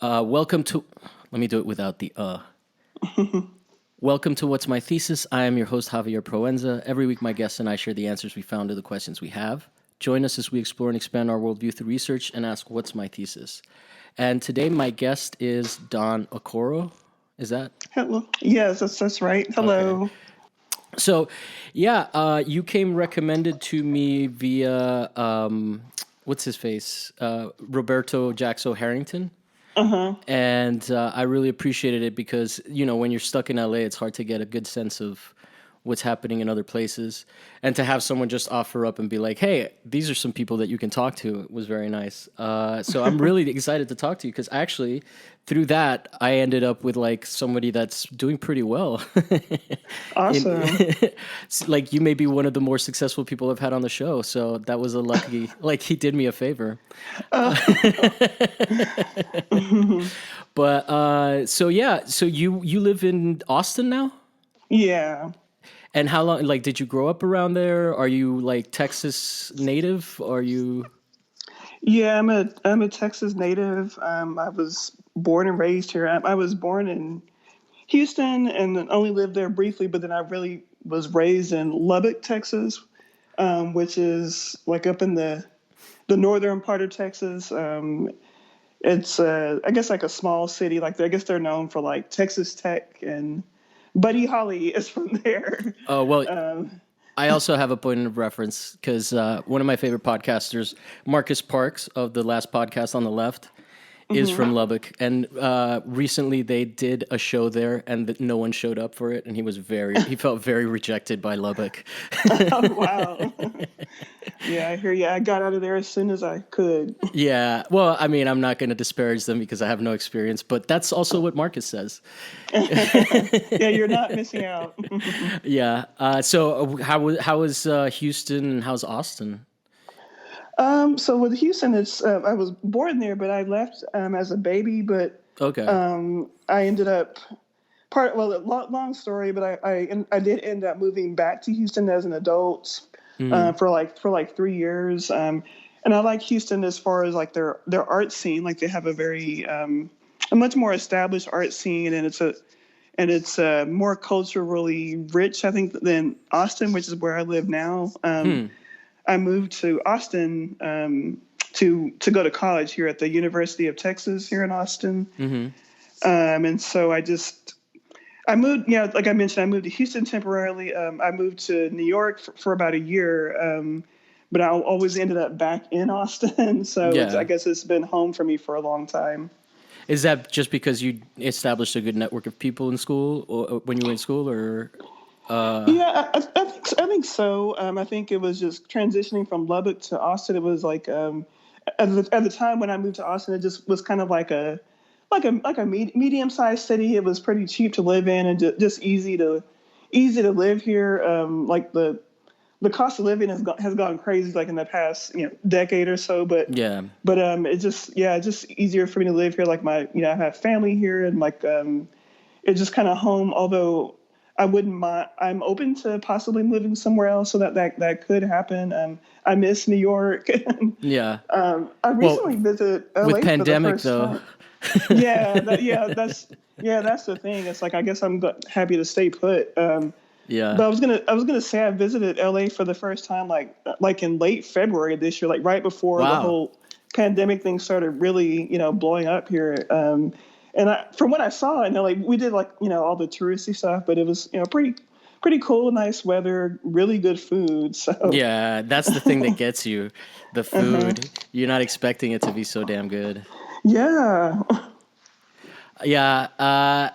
Welcome to. Let me do it without the. Welcome to What's My Thesis. I am your host, Javier Proenza. Every week, my guests and I share the answers we found to the questions we have. Join us as we explore and expand our worldview through research and ask, what's my thesis? And today, my guest is Dawn Okoro. Is that? Hello. Yes, that's right. Hello. Okay. So, yeah, you came recommended to me via, what's his face? Roberto Jackso Harrington. And I really appreciated it because, you know, when you're stuck in LA, it's hard to get a good sense of what's happening in other places. And to have someone just offer up and be like, hey, these are some people that you can talk to was very nice. So I'm really excited to talk to you because actually through that, I ended up with like somebody that's doing pretty well. Awesome. Like you may be one of the more successful people I've had on the show. So that was a lucky, like he did me a favor. But so yeah, so you live in Austin now? Yeah. And how long, like, did you grow up around there? Are you like Texas native? Are you? Yeah, I'm a Texas native. I was born and raised here. I was born in Houston and then only lived there briefly, but then I really was raised in Lubbock, Texas, which is like up in the northern part of Texas. It's I guess like a small city. Like I guess they're known for like Texas Tech, and Buddy Holly is from there. Oh well, I also have a point of reference because one of my favorite podcasters, Marcus Parks of the last podcast on the left, is from Lubbock, and recently they did a show there, and no one showed up for it, and he felt very rejected by Lubbock. Oh, wow. Yeah, I hear you. I got out of there as soon as I could. Yeah, well, I mean, I'm not going to disparage them because I have no experience, but that's also what Marcus says. Yeah, you're not missing out. Yeah. So how is Houston and how's Austin? So with Houston, it's I was born there, but I left as a baby. But Okay. I ended up long story, but I did end up moving back to Houston as an adult for like 3 years. And I like Houston as far as like their art scene. Like they have a much more established art scene, and it's more culturally rich, I think, than Austin, which is where I live now. I moved to Austin to go to college here at the University of Texas here in Austin. And so I moved, like I mentioned, I moved to Houston temporarily. I moved to New York for about a year, but I always ended up back in Austin. So I guess it's been home for me for a long time. Is that just because you established a good network of people in school or when you were in school, or? Yeah, I think so. I think it was just transitioning from Lubbock to Austin. It was like at the time when I moved to Austin, it just was kind of like a medium-sized city. It was pretty cheap to live in and just easy to live here. Like the cost of living has gone crazy like in the past decade or so. But it's just easier for me to live here. Like I have family here, and like it's just kind of home. Although I wouldn't mind. I'm open to possibly living somewhere else, so that could happen. I miss New York. Yeah. I recently visited LA with pandemic for the though. first time. That's the thing. It's like I guess I'm happy to stay put. But I was gonna say I visited LA for the first time like in late February this year, like right before the whole pandemic thing started really blowing up here. And from what I saw in LA, we did all the touristy stuff, but it was pretty cool, nice weather, really good food. So yeah, that's the thing that gets you, the food. You're not expecting it to be so damn good. Yeah. Yeah,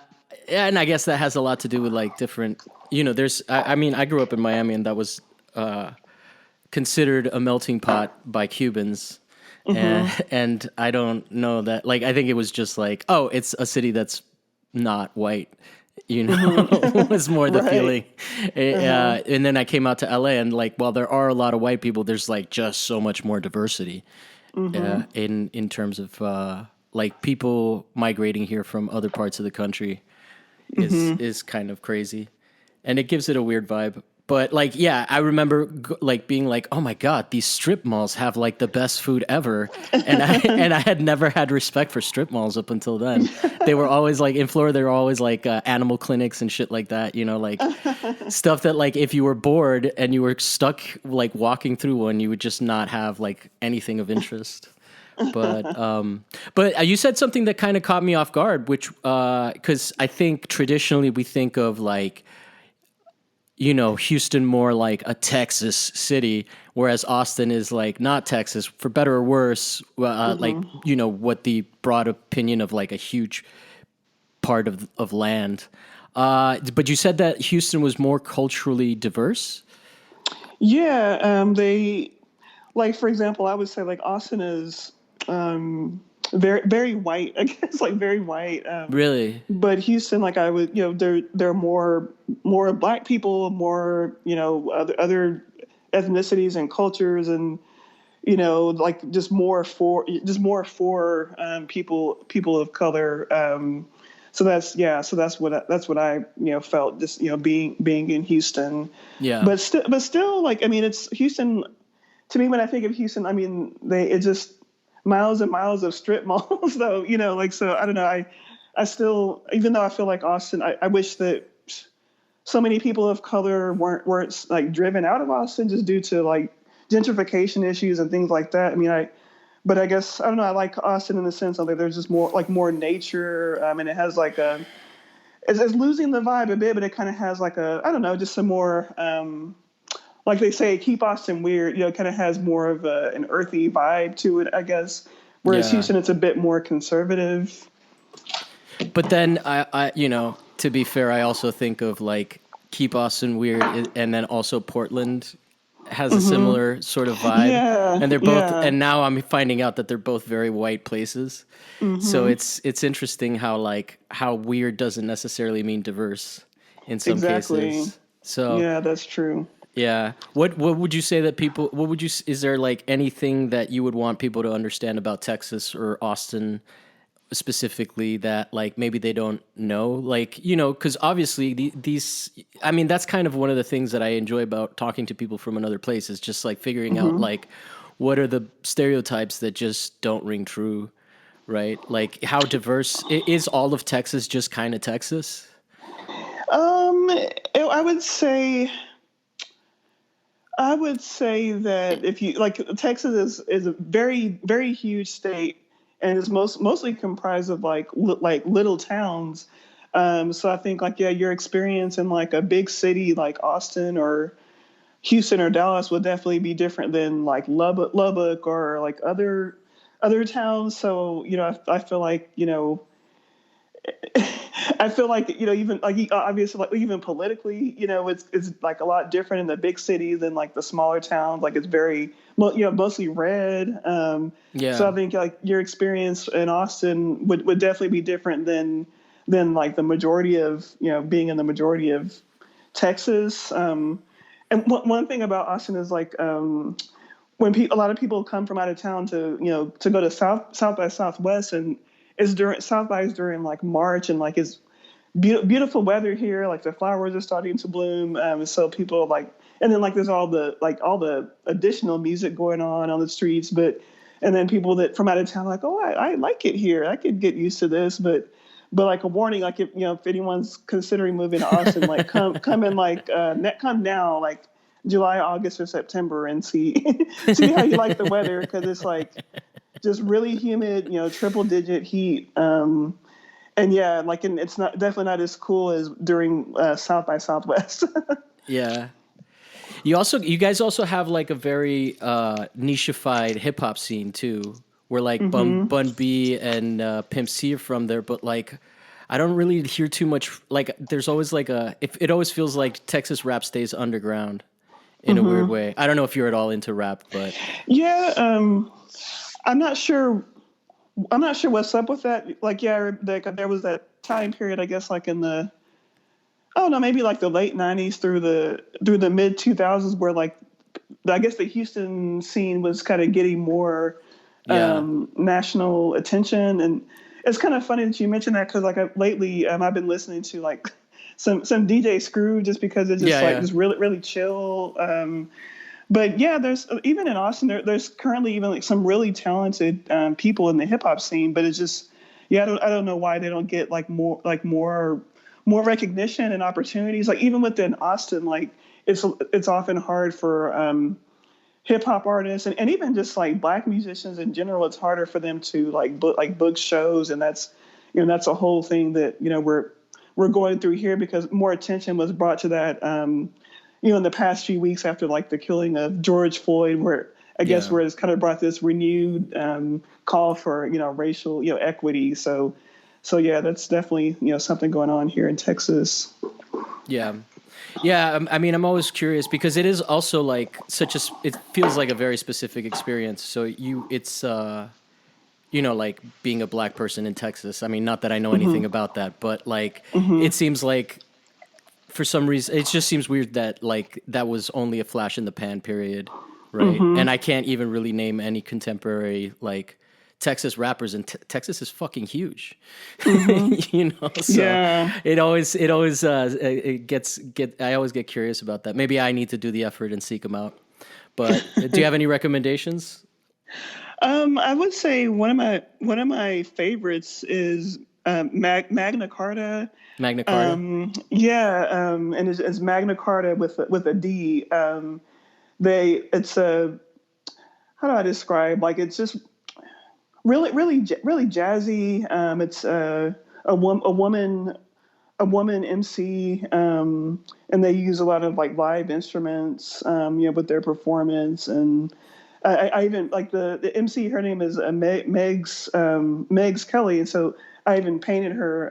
and I guess that has a lot to do with like different. There's. I mean, I grew up in Miami, and that was considered a melting pot by Cubans. And I don't know that, like, I think it was just like, oh, it's a city that's not white, was more the feeling. And then I came out to LA, and like, while there are a lot of white people, there's like just so much more diversity in terms of like people migrating here from other parts of the country is kind of crazy. And it gives it a weird vibe. But like, yeah, I remember like being like, "Oh my god, these strip malls have like the best food ever," and I had never had respect for strip malls up until then. They were always like in Florida. They were always like animal clinics and shit like that. You know, like stuff that like if you were bored and you were stuck like walking through one, you would just not have like anything of interest. But you said something that kind of caught me off guard, which because I think traditionally we think of like, you know, Houston more like a Texas city, whereas Austin is like not Texas, for better or worse. Like, you know, what the broad opinion of like a huge part of land. But you said that Houston was more culturally diverse. Yeah, they like for example, I would say like Austin is very very white. I guess like very white. Really? But Houston, like I would, you know, there are more black people, more other ethnicities and cultures, and you know, like just more for people of color. So that's what I felt just being in Houston, Yeah. but still like I mean it's Houston to me when I think of Houston I mean it's just miles and miles of strip malls though like so I don't know I still even though I feel like Austin I wish that so many people of color weren't like driven out of Austin just due to like gentrification issues and things like that. I mean, but I guess I don't know. I like Austin in the sense of like there's just more nature, and it has like it's losing the vibe a bit, but it kind of has like I don't know, just some more like they say, keep Austin weird. You know, it kind of has more of an earthy vibe to it, I guess. Whereas Yeah. Houston, it's a bit more conservative. But then you know, to be fair, I also think of like keep Austin weird, and then also Portland has a similar sort of vibe, Yeah, and they're both. yeah, And now I'm finding out that they're both very white places. So it's interesting how weird doesn't necessarily mean diverse in some exactly. cases. So Yeah, that's true. yeah, what would you say that people? What would you? Is there like anything that you would want people to understand about Texas or Austin specifically that like maybe they don't know, like, you know, because obviously these I mean that's kind of one of the things that I enjoy about talking to people from another place is just like figuring out like what are the stereotypes that just don't ring true, right? Like how diverse is all of Texas, just kind of Texas. I would say that if you like Texas is a very very huge state and is mostly comprised of like little towns. So I think like yeah, your experience in like a big city like Austin or Houston or Dallas would definitely be different than like Lubbock or like other towns. So I feel like I feel like even like obviously like even politically it's like a lot different in the big cities than like the smaller towns. Like it's very mostly red. So Yeah. I think like your experience in Austin would definitely be different than like the majority of being in the majority of Texas. And one thing about Austin is like when a lot of people come from out of town to go to South by Southwest, and it's during South by is during like March, and like it's beautiful weather here. Like the flowers are starting to bloom, so people like, and then like there's all the additional music going on the streets, and then people that from out of town are like, oh, I like it here. I could get used to this, but like a warning, like if anyone's considering moving to Austin, like come in like come now like July, August, or September and see see how you like the weather, because it's like just really humid, triple digit heat. And yeah, like and it's not definitely not as cool as during South by Southwest. Yeah. You guys also have like a very nicheified hip hop scene too, where like Bun B and Pimp C are from there, but like I don't really hear too much. Like there's always like it always feels like Texas rap stays underground in a weird way. I don't know if you're at all into rap, but Yeah, I'm not sure. I'm not sure what's up with that. Like, yeah, there was that time period, I guess, like in the, oh no, maybe like the late '90s through the mid 2000s, where like, I guess the Houston scene was kind of getting more yeah, national attention, and it's kind of funny that you mentioned that because like lately, I've been listening to like some DJ Screw just because it's just Yeah, just really really chill. But yeah, there's even in Austin there's currently even like some really talented people in the hip hop scene, but it's just yeah I don't know why they don't get more recognition and opportunities. Like even within Austin, like it's often hard for hip hop artists and even just like black musicians in general. It's harder for them to book shows, and that's a whole thing that we're going through here because more attention was brought to that in the past few weeks after like the killing of George Floyd, where I guess where it's kind of brought this renewed call for racial equity. So yeah, that's definitely something going on here in Texas. yeah. Yeah, I mean, I'm always curious because it is also like it feels like a very specific experience. So it's like being a black person in Texas. I mean, not that I know anything about that, but like it seems like for some reason it just seems weird that like that was only a flash in the pan period, right? And I can't even really name any contemporary like Texas rappers, and Texas is fucking huge, So Yeah. it always I always get curious about that. Maybe I need to do the effort and seek them out. But do you have any recommendations? I would say one of my favorites is Magna Carta. Magna Carta. And it's Magna Carta with a D. It's a how do I describe? Like it's just really jazzy. It's a woman MC, and they use a lot of like live instruments, with their performance. And I even like the MC. Her name is Megs Kelly, and so I even painted her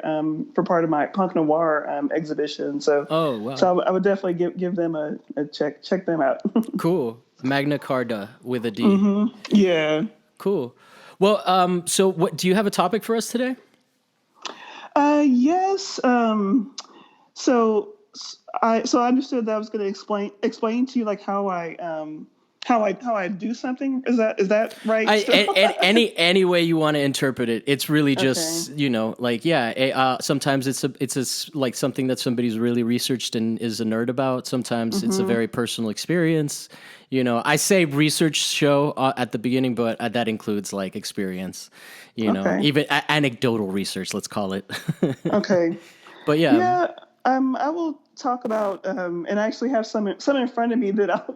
for part of my punk noir exhibition. So Oh wow. so I would definitely give them a check them out. Cool. Magna Carta with a D. Yeah. Cool. Well, so what do you have a topic for us today? Yes. So I understood that I was going to explain to you like how I do something. Is that right? Any way you want to interpret it, it's really just Okay. sometimes it's like something that somebody's really researched and is a nerd about. Sometimes it's a very personal experience. I say research show at the beginning, but that includes like experience. Okay. Even anecdotal research, let's call it. Okay. But yeah. Yeah. I will talk about and I actually have some in front of me that I'll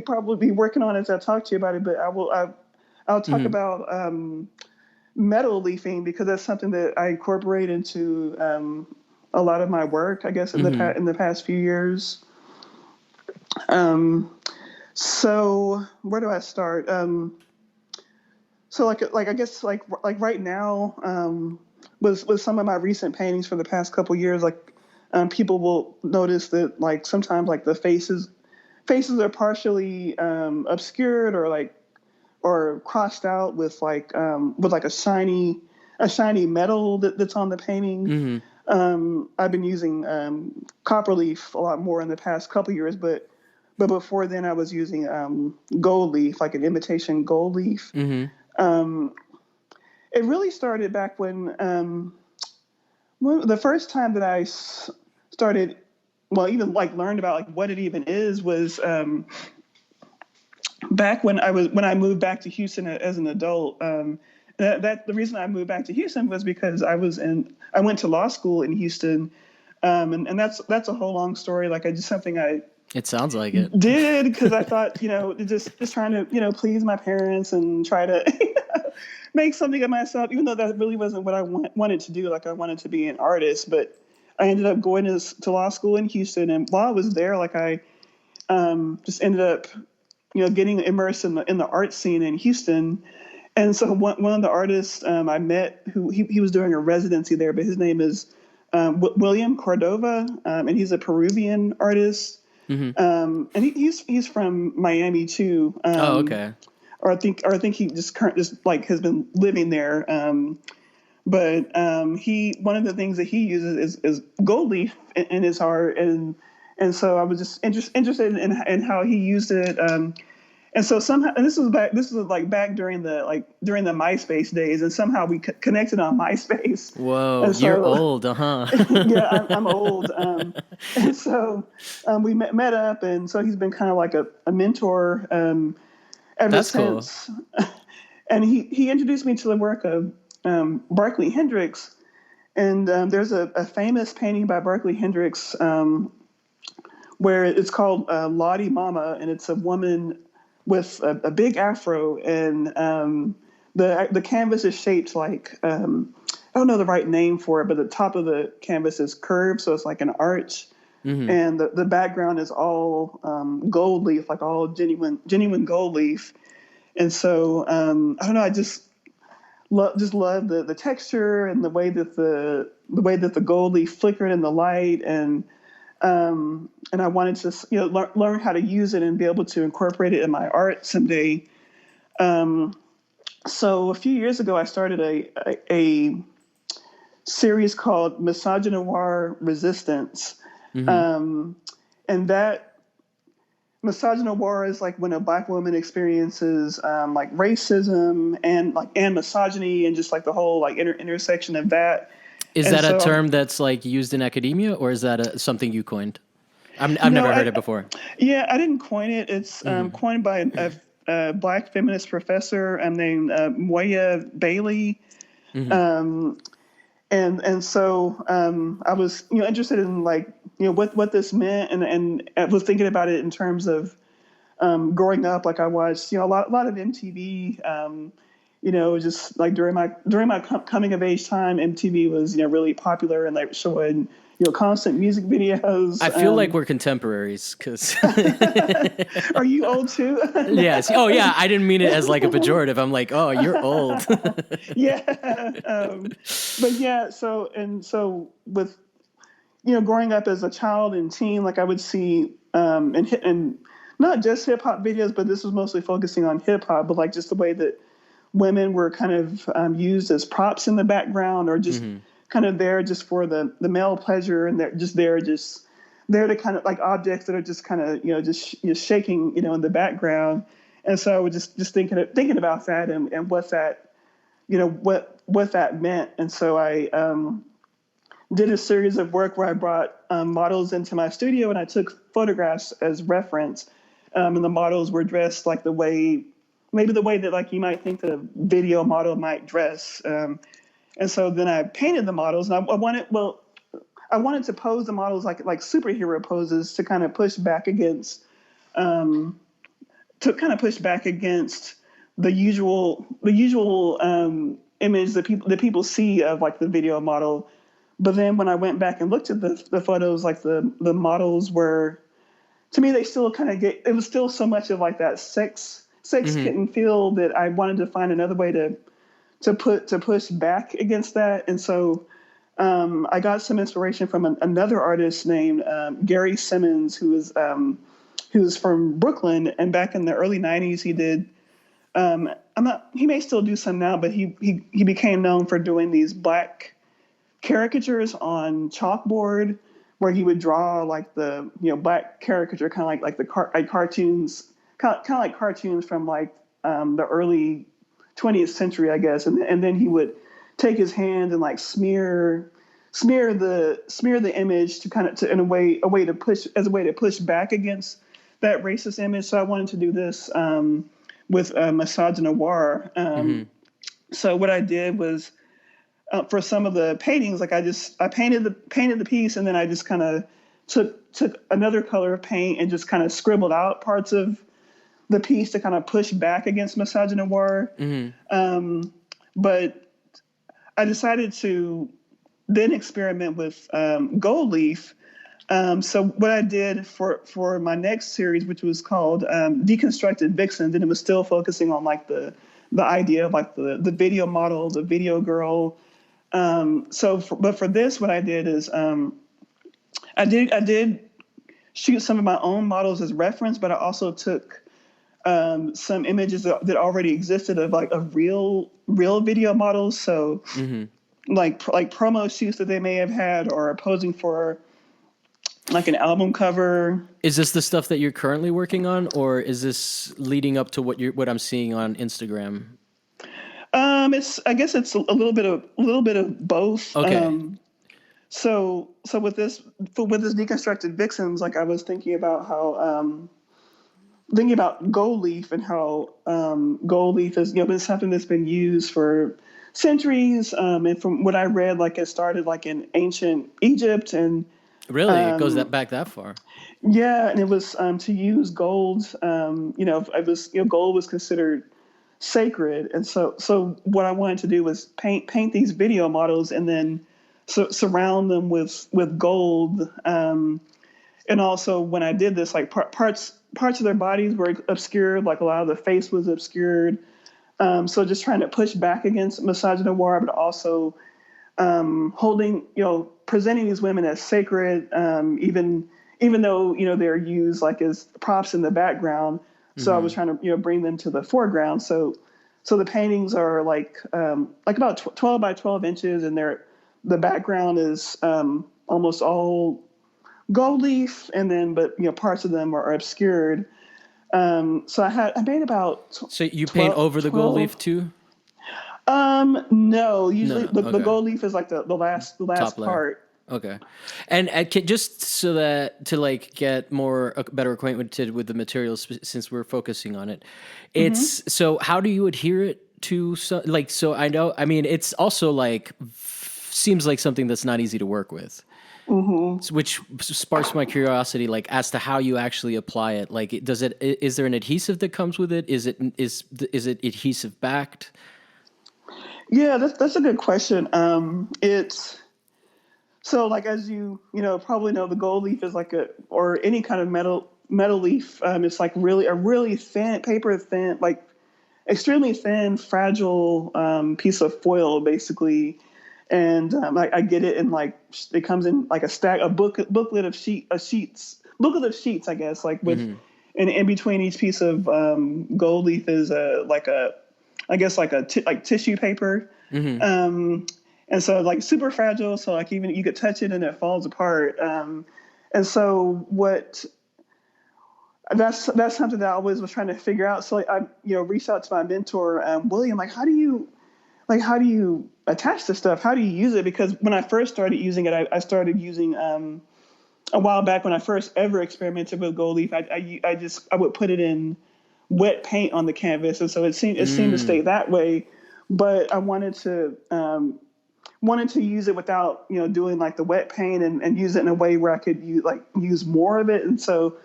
probably be working on as I talk to you about it. But I'll talk about metal leafing because that's something that I incorporate into a lot of my work. I guess in the past few years. So where do I start? So like I guess like right now with some of my recent paintings for the past couple years, like people will notice that like sometimes like the faces are partially obscured or crossed out with like a shiny metal that's on the painting. I've been using copper leaf a lot more in the past couple years, but before then I was using gold leaf, like an imitation gold leaf. It really started back when the first time that I started, well, even like learned about like what it even is was back when I moved back to Houston as an adult. That the reason I moved back to Houston was because I went to law school in Houston, and that's a whole long story. Like I just something I It sounds like it. did because I thought just trying to please my parents and try to make something of myself, even though that really wasn't what I wanted to do. Like I wanted to be an artist, but I ended up going to law school in Houston, and while I was there, like I just ended up getting immersed in the art scene in Houston. And so one of the artists I met, who he was doing a residency there, but his name is William Cordova, and he's a Peruvian artist. And he's from Miami too. Oh, okay. Or I think he just has been living there. But one of the things that he uses is gold leaf in his art, and so I was just interested in how he used it. And so somehow, and this was like back during the MySpace days, and somehow we connected on MySpace. Whoa, And you're so, old, huh? yeah, I'm old. And so we met up, and so he's been kind of like a mentor ever That's cool. since. And he introduced me to the work of Barkley Hendricks. And there's a famous painting by Barkley Hendricks where it's called Lottie Mama, and it's a woman with a big afro, and the canvas is shaped like I don't know the right name for it, but the top of the canvas is curved, so it's like an arch, and the background is all gold leaf, like all genuine gold leaf, and so I don't know, I just love the texture and the way that the gold leaf flickered in the light, and I wanted to learn how to use it and be able to incorporate it in my art someday. So a few years ago, I started a series called Misogynoir Resistance, and that misogynoir is like when a Black woman experiences like racism and misogyny and just like the whole like intersection of that. Is And that a so term that's like used in academia, or is that something you coined? I've no, never heard it before. yeah, I didn't coin it. It's coined by a Black feminist professor named Moya Bailey. And so I was interested in like what this meant, and I was thinking about it in terms of growing up. Like I watched a lot of MTV. Just like during my coming of age time, MTV was really popular, and they were showing constant music videos. I feel like we're contemporaries because. Are you old too? Yes. Oh, yeah. I didn't mean it as like a pejorative. I'm like, oh, you're old. Yeah. But yeah. So with growing up as a child and teen, like I would see and not just hip hop videos, but this was mostly focusing on hip hop, but like just the way that women were kind of used as props in the background, or just kind of there just for the male pleasure, and they're just there to kind of like objects that are just kind of just shaking in the background. And so I was just thinking about that, and what that what that meant. And so I did a series of work where I brought models into my studio, and I took photographs as reference, and the models were dressed like the way that like you might think that a video model might dress. And so then I painted the models, and I wanted to pose the models like superhero poses to kind of push back against the usual image that people see of like the video model. But then when I went back and looked at the photos, like the models were, to me, they still kind of it was still so much of like that sex kitten feel, that I wanted to find another way to push back against that. And so I got some inspiration from another artist named Gary Simmons, who's from Brooklyn, and back in the early '90s he did. He may still do some now, but he became known for doing these Black caricatures on chalkboard, where he would draw like the Black caricature, kind of like the cartoons, kind of like cartoons from like the early 20th century, I guess, and then he would take his hand and like smear the image to kind of in a way to push back against that racist image. So I wanted to do this with Misogynoir. So what I did was, for some of the paintings, like I painted the piece, and then I just kind of took another color of paint and just kind of scribbled out parts of the piece to kind of push back against Misogynoir. But I decided to then experiment with gold leaf. So what I did for my next series, which was called Deconstructed Vixens, and it was still focusing on like the idea of like the video model, the video girl. But for this, what I did is I did shoot some of my own models as reference, but I also took some images that already existed of real video models. So like promo shoots that they may have had, or posing for like an album cover. Is this the stuff that you're currently working on, or is this leading up to what I'm seeing on Instagram? I guess it's a little bit of both. Okay. So with this Deconstructed Vixens, like I was thinking about how thinking about gold leaf and how gold leaf is been something that's been used for centuries. And from what I read, like it started like in ancient Egypt and Really? It goes back that far? yeah, and it was to use gold. It was gold was considered sacred, and so what I wanted to do was paint these video models and then surround them with gold. And also when I did this, like parts of their bodies were obscured, like a lot of the face was obscured. So just trying to push back against misogynoir, but also holding, presenting these women as sacred, even though they're used like as props in the background. So I was trying to bring them to the foreground. So the paintings are like about 12 by 12 inches, and the background is almost all gold leaf, and then but parts of them are obscured. So I made about So you paint over the gold leaf too? No, usually No. the Okay. gold leaf is like the last Top layer. part. Okay. And just so that to like get better acquainted with the materials, since we're focusing on it, it's so how do you adhere it to so I know, I mean, it's also like seems like something that's not easy to work with. Which sparks my curiosity, like as to how you actually apply it. Like, is there an adhesive that comes with it? Is it adhesive backed? Yeah, that's a good question. It's so like as probably know, the gold leaf is like or any kind of metal leaf. It's like really a really thin, paper thin, like extremely thin, fragile piece of foil, basically. And I get it, and like it comes in like a booklet of booklet of sheets, I guess, like with, and in between each piece of gold leaf is I guess like like tissue paper. And so like super fragile, so like even you could touch it and it falls apart. And so that's something that I always was trying to figure out. So like, I reached out to my mentor, William, like how do you attach this stuff? How do you use it? Because when I first started using it, I started using a while back when I first ever experimented with gold leaf. I would put it in wet paint on the canvas, and so it seemed to stay that way. But I wanted to use it without doing like the wet paint, and use it in a way where I could use more of it. And so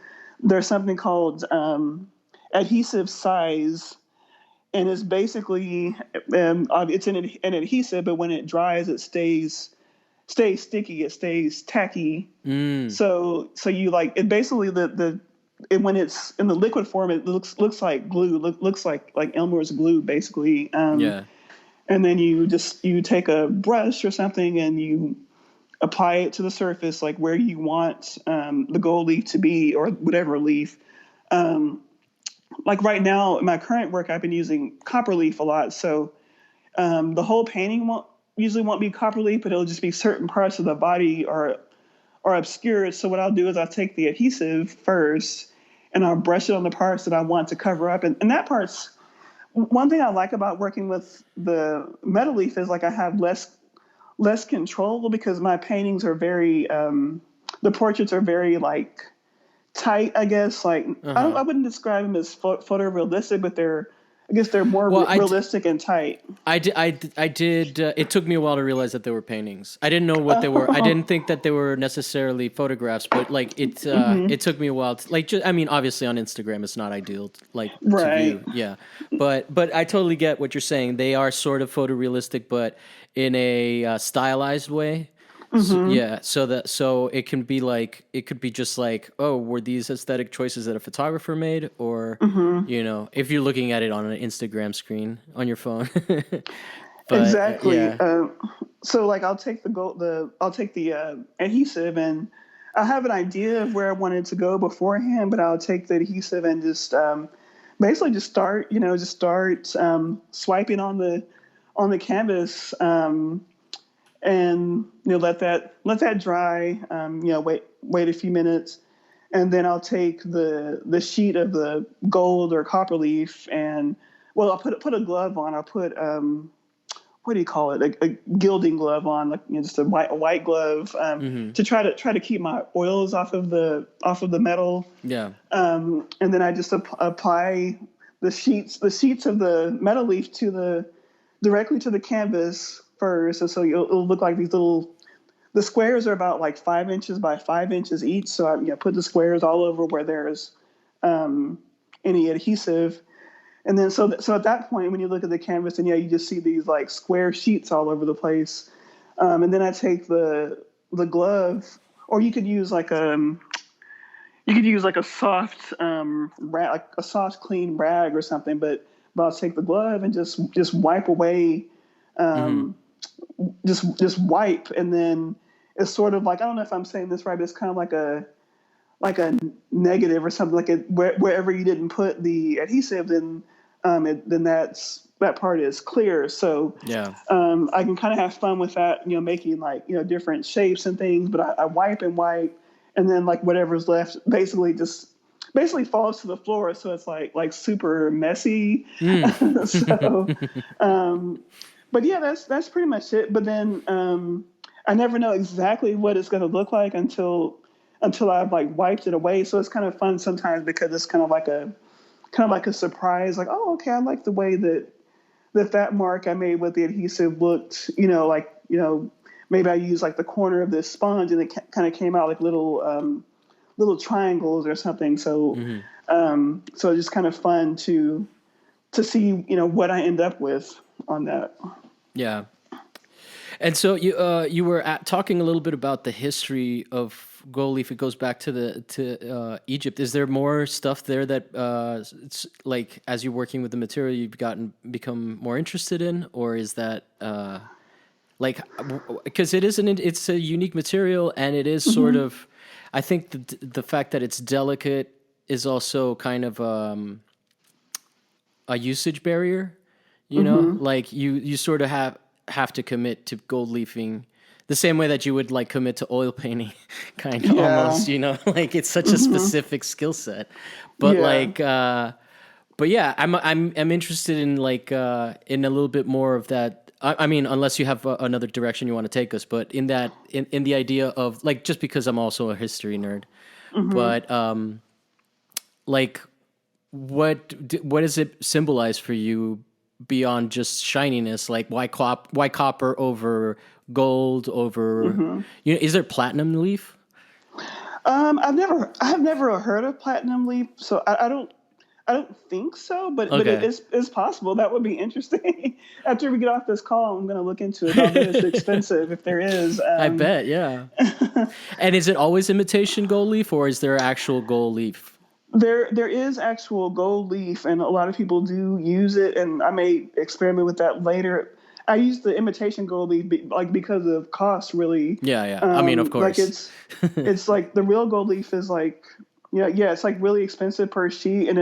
there's something called adhesive size. And it's basically it's an adhesive, but when it dries, it stays sticky. It stays tacky. So you like it basically when it's in the liquid form, it looks like glue. Looks like Elmer's glue, basically. Yeah. And then you take a brush or something and you apply it to the surface, like where you want the gold leaf to be, or whatever leaf. Like right now in my current work, I've been using copper leaf a lot. So the whole painting won't be copper leaf, but it'll just be certain parts of the body are obscured. So what I'll do is I'll take the adhesive first and I'll brush it on the parts that I want to cover up. And that part's one thing I like about working with the metal leaf is like I have less control, because my paintings are very the portraits are very like tight, I guess. Like I wouldn't describe them as photorealistic, but I guess they're more realistic and tight. I did. It took me a while to realize that they were paintings. I didn't know what they were. I didn't think that they were necessarily photographs, but like it took me a while to, like, I mean, obviously on Instagram it's not ideal to view. Yeah. But I totally get what you're saying. They are sort of photorealistic, but in a stylized way. Yeah, so it could be just like, oh, were these aesthetic choices that a photographer made, or if you're looking at it on an Instagram screen on your phone. But Exactly. yeah. So like I'll take the adhesive, and I have an idea of where I wanted to go beforehand, but I'll take the adhesive and just basically just start swiping on the canvas. And let that dry. wait a few minutes, and then I'll take the sheet of the gold or copper leaf, and well, I'll put a glove on. I'll put what do you call it? A gilding glove on, like, just a white glove, to try to keep my oils off of the metal. Yeah. And then I just apply the sheets of the metal leaf directly to the canvas first, and so it'll look like these little. The squares are about like 5 inches by 5 inches each. So I put the squares all over where there's any adhesive. And then so at that point, when you look at the canvas, and you just see these like square sheets all over the place. And then I take the glove, or you could use like a soft rag, like a soft clean rag or something. But I'll take the glove and just wipe away, just wipe, and then it's sort of like, I don't know if I'm saying this right, but it's kind of like a negative or something, like wherever you didn't put the adhesive, then that part is clear. So I can kind of have fun with that, making like, different shapes and things, but I wipe, and then like whatever's left basically falls to the floor. So it's like super messy. So, but yeah, that's pretty much it. But then, I never know exactly what it's going to look like until I've like wiped it away. So it's kind of fun sometimes, because it's kind of like a surprise. Like, oh, okay, I like the way that mark I made with the adhesive looked. Maybe I used like the corner of this sponge, and it kind of came out like little triangles or something. So so it's just kind of fun to see what I end up with on that. Yeah. And so you were talking a little bit about the history of gold leaf. It goes back to Egypt. Is there more stuff there that it's like, as you're working with the material, you've become more interested in, or is that like, because it's a unique material, and it is sort of, I think the fact that it's delicate is also kind of a usage barrier. Like you sort of have to commit to gold leafing the same way that you would like commit to oil painting, kind of almost, like it's such a specific skill set. But but yeah, I'm interested in like in a little bit more of that. I mean, unless you have another direction you want to take us, but in the idea of like, just because I'm also a history nerd, but like what does it symbolize for you beyond just shininess? Like why copper over gold over, is there platinum leaf? I've never heard of platinum leaf, so I don't think so, but it's possible. That would be interesting. After we get off this call, I'm going to look into it. I'll bet it's expensive if there is. I bet, yeah. And is it always imitation gold leaf, or is there actual gold leaf? There is actual gold leaf, and a lot of people do use it, and I may experiment with that later. I use the imitation gold leaf because of cost, really. Yeah. I mean, of course. Like it's like the real gold leaf is like, it's like really expensive per sheet, and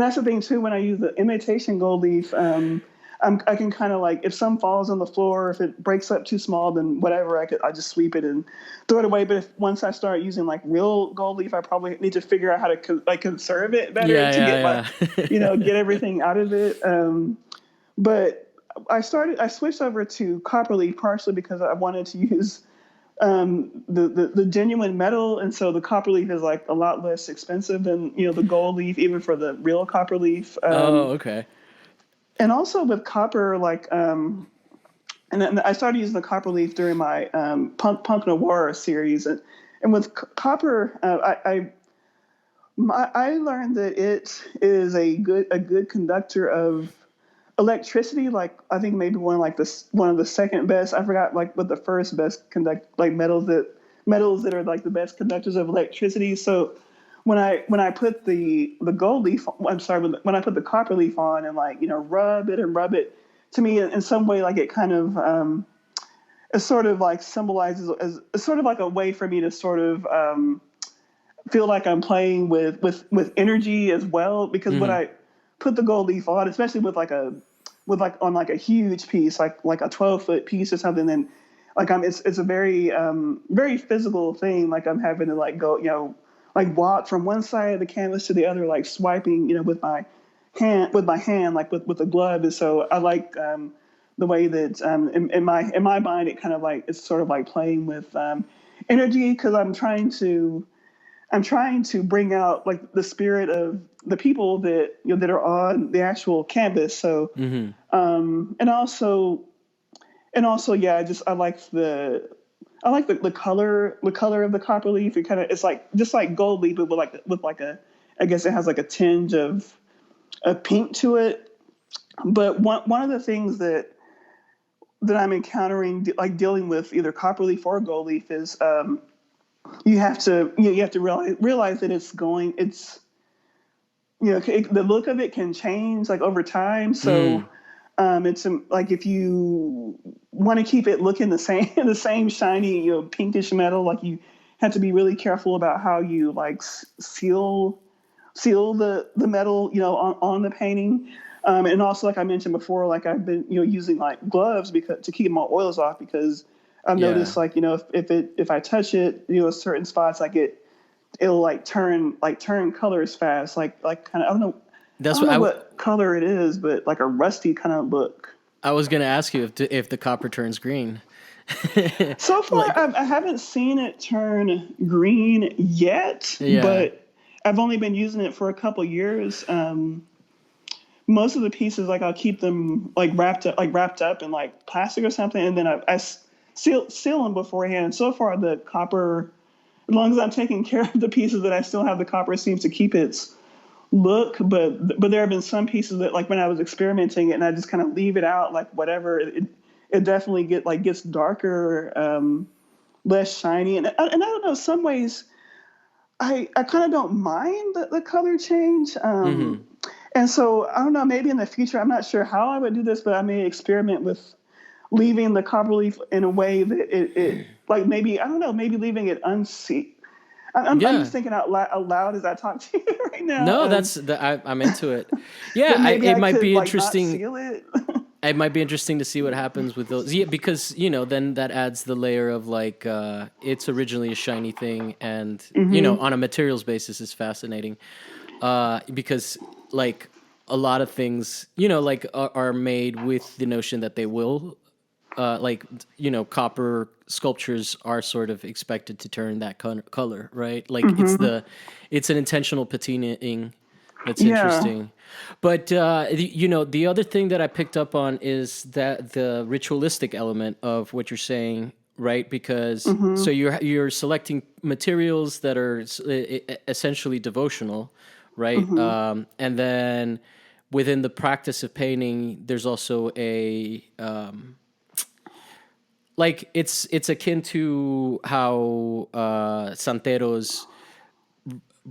that's the thing too. When I use the imitation gold leaf, I can kind of like, if some falls on the floor, if it breaks up too small, then whatever, I just sweep it and throw it away. But once I start using like real gold leaf, I probably need to figure out how to conserve it better get everything out of it. But I switched over to copper leaf partially because I wanted to use the genuine metal, and so the copper leaf is like a lot less expensive than the gold leaf, even for the real copper leaf. Okay. And also with copper, like, and then I started using the copper leaf during my punk noir series, and with copper, I learned that it is a good conductor of electricity. Like, I think maybe one of the second best. I forgot like what the first best metals that are like the best conductors of electricity. So when I put the gold leaf, when I put the copper leaf on and rub it, to me in some way, like, it kind of it sort of like symbolizes as sort of like a way for me to sort of feel like I'm playing with energy as well, because when I put the gold leaf on, especially on a huge piece, like a 12-foot piece or something, then like it's a very very physical thing. Like I'm having to like go, like walk from one side of the canvas to the other, like swiping, with my hand, like with a glove. And so I like the way that in my mind it kind of like it's sort of like playing with energy, because I'm trying to bring out like the spirit of the people that that are on the actual canvas. So and also yeah, I like the color of the copper leaf. It kind of, it's like just like gold leaf, but with like a, I guess it has like a tinge of pink to it. But one of the things that I'm encountering, like dealing with either copper leaf or gold leaf, is you have to realize that the look of it can change like over time. So it's like if you want to keep it looking the same the same shiny pinkish metal, like you have to be really careful about how you like seal the metal on the painting. And also, like I mentioned before, like I've been using like gloves because to keep my oils off, because I've Yeah. noticed like if I touch it certain spots, like it'll like turn colors fast, like kind of, I That's don't what know what color it is, but like a rusty kind of look. I was gonna ask you if the copper turns green. So far, Like, I haven't seen it turn green yet, yeah. but I've only been using it for a couple years. Most of the pieces, like I'll keep them like wrapped up in like plastic or something, and then I seal them beforehand. So far, the copper, as long as I'm taking care of the pieces that I still have, the copper seems to keep its look. But there have been some pieces that, like when I was experimenting it and I just kind of leave it out, like whatever, it definitely gets darker, less shiny, and I don't know. Some ways I kind of don't mind the color change. And so I don't know, maybe in the future, I'm not sure how I would do this, but I may experiment with leaving the copper leaf in a way that it like maybe, I don't know, maybe leaving it unseen. I'm Yeah. just thinking out loud as I talk to you right now. No, I'm into it. Yeah, That maybe it I might could be like not interesting. seal it. It might be interesting to see what happens with those. Yeah, because then that adds the layer of like it's originally a shiny thing, and on a materials basis is fascinating. Because like a lot of things, like are made with the notion that they will, like copper sculptures are sort of expected to turn that color, right? Like it's an intentional patinaing that's Yeah. interesting. But the other thing that I picked up on is that the ritualistic element of what you're saying, right? Because so you're selecting materials that are essentially devotional, right? And then within the practice of painting, there's also a like it's akin to how santeros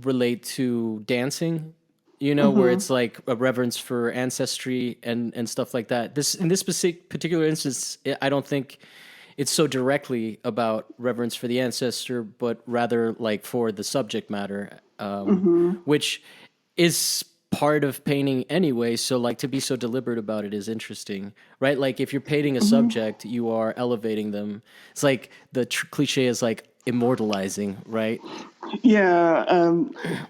relate to dancing, where it's like a reverence for ancestry and stuff like that. In this particular instance, I don't think it's so directly about reverence for the ancestor, but rather like for the subject matter, which is part of painting anyway. So like to be so deliberate about it is interesting, right? Like if you're painting a subject, you are elevating them. It's like the cliche is like immortalizing, right? Yeah,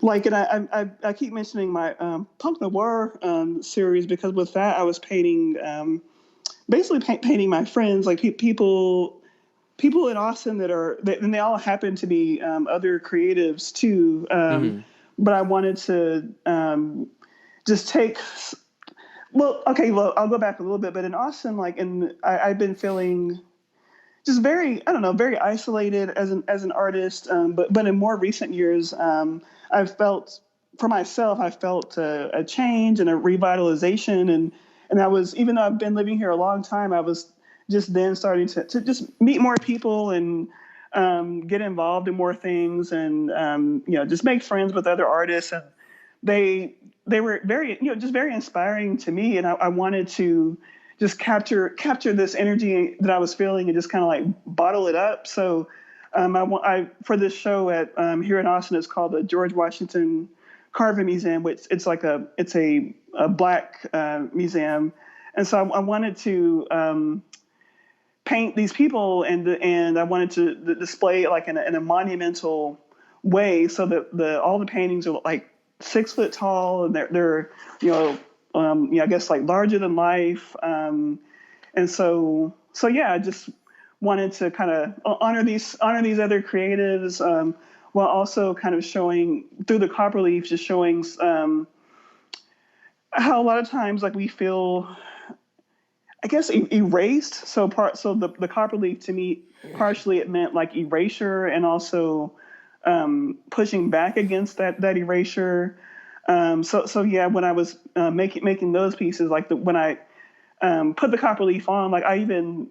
like, and I keep mentioning my punk noir series, because with that I was painting, basically painting my friends, like people in Austin and they all happen to be other creatives too. But I wanted to just take. Well, okay, well I'll go back a little bit, but in Austin, like, I've been feeling just very, I don't know, very isolated as an artist. But in more recent years, I've felt for myself, I felt a change and a revitalization, and I was, even though I've been living here a long time, I was just then starting to just meet more people and get involved in more things, and just make friends with other artists, and they were very, just very inspiring to me, and I wanted to just capture this energy that I was feeling and just kind of like bottle it up. So I for this show at here in Austin, it's called the George Washington Carving Museum, which it's a black museum, and so I wanted to paint these people, and I wanted to display it like in a monumental way, so that all the paintings are like 6 foot tall, and they're I guess like larger than life, and so yeah, I just wanted to kind of honor these other creatives, while also kind of showing through the copperleaf, just showing how a lot of times like we feel, I guess, erased. So the copperleaf to me, partially it meant like erasure, and also pushing back against that erasure. So yeah, when I was making those pieces, like when I put the copperleaf on, like I even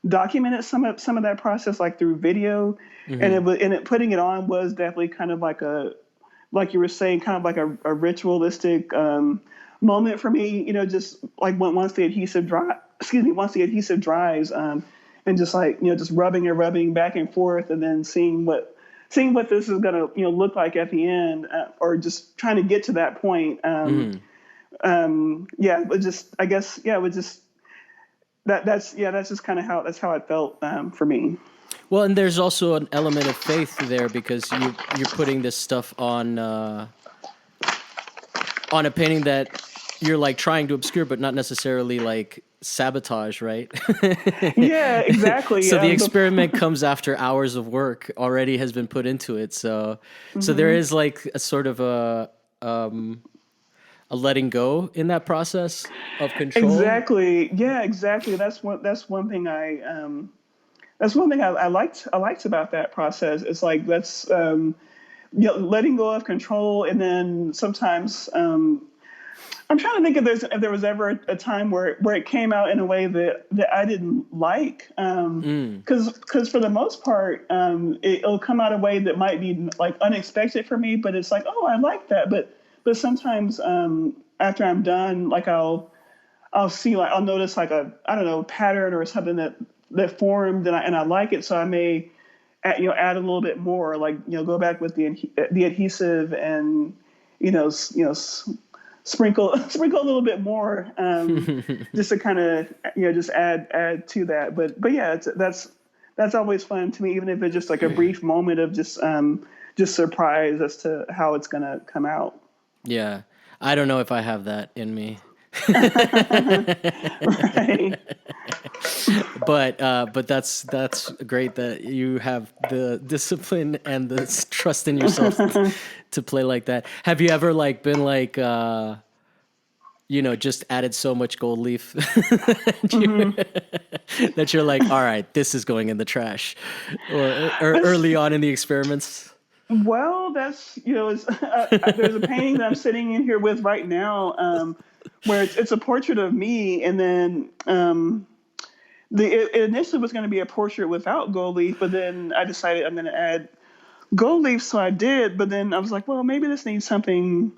documented some of that process, like through video, and putting it on was definitely kind of like you were saying, kind of like a ritualistic moment for me, just like once the adhesive dries, and just like, just rubbing back and forth, and then seeing what this is gonna, look like at the end, or just trying to get to that point. But just, I guess, it was just that's just kind of how it felt for me. Well, and there's also an element of faith there, because you're putting this stuff on a painting that you're like trying to obscure, but not necessarily like sabotage, right? Yeah, exactly. So the experiment comes after hours of work already has been put into it. So there is like a sort of a letting go in that process of control. Exactly. Yeah, exactly. That's one thing I liked about that process. It's like that's letting go of control, and then sometimes I'm trying to think if there was ever a time where it came out in a way that I didn't like, because for the most part it'll come out a way that might be like unexpected for me, but it's like, oh, I like that, but sometimes after I'm done, like I'll see, like I'll notice like a, I don't know, pattern or something that formed, and I like it, so I may add a little bit more, like go back with the adhesive, and sprinkle a little bit more, just to kind of just add to that. But yeah, that's always fun to me, even if it's just like a brief moment of just surprise as to how it's gonna come out. Yeah, I don't know if I have that in me. Right. But that's great that you have the discipline and the trust in yourself to play like that. Have you ever like been like just added so much gold leaf that you're like, all right, this is going in the trash, or early on in the experiments? Well, that's there's a painting that I'm sitting in here with right now, where it's a portrait of me, and then it initially was going to be a portrait without gold leaf, but then I decided I'm going to add gold leaf, so I did. But then I was like, well, maybe this needs something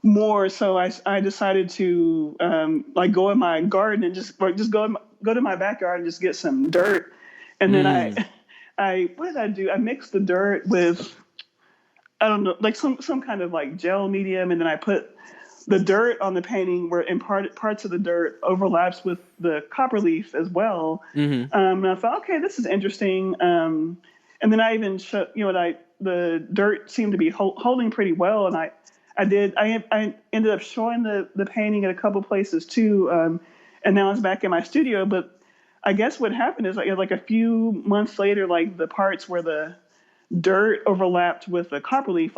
more, so I decided to like go in my garden and just go to my backyard and just get some dirt, and then I what did I do? I mixed the dirt with, I don't know, like some kind of like gel medium, and then I put the dirt on the painting where parts of the dirt overlaps with the copper leaf as well. And I thought, okay, this is interesting. And then I even the dirt seemed to be holding pretty well, and I ended up showing the painting at a couple places too. And now it's back in my studio. But I guess what happened is like a few months later, like the parts where the dirt overlapped with the copper leaf,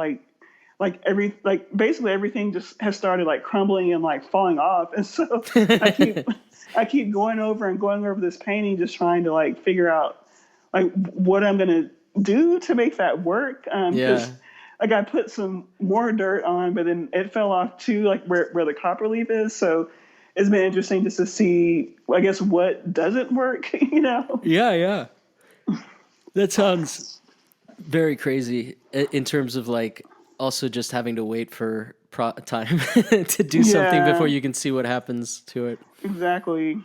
basically everything just has started like crumbling and like falling off. And so I keep going over this painting, just trying to like figure out like what I'm gonna do to make that work. Like I put some more dirt on, but then it fell off too, like where the copper leaf is. So it's been interesting just to see, I guess, what doesn't work. Yeah. That sounds very crazy in terms of like also just having to wait for time to do something before you can see what happens to it. Exactly.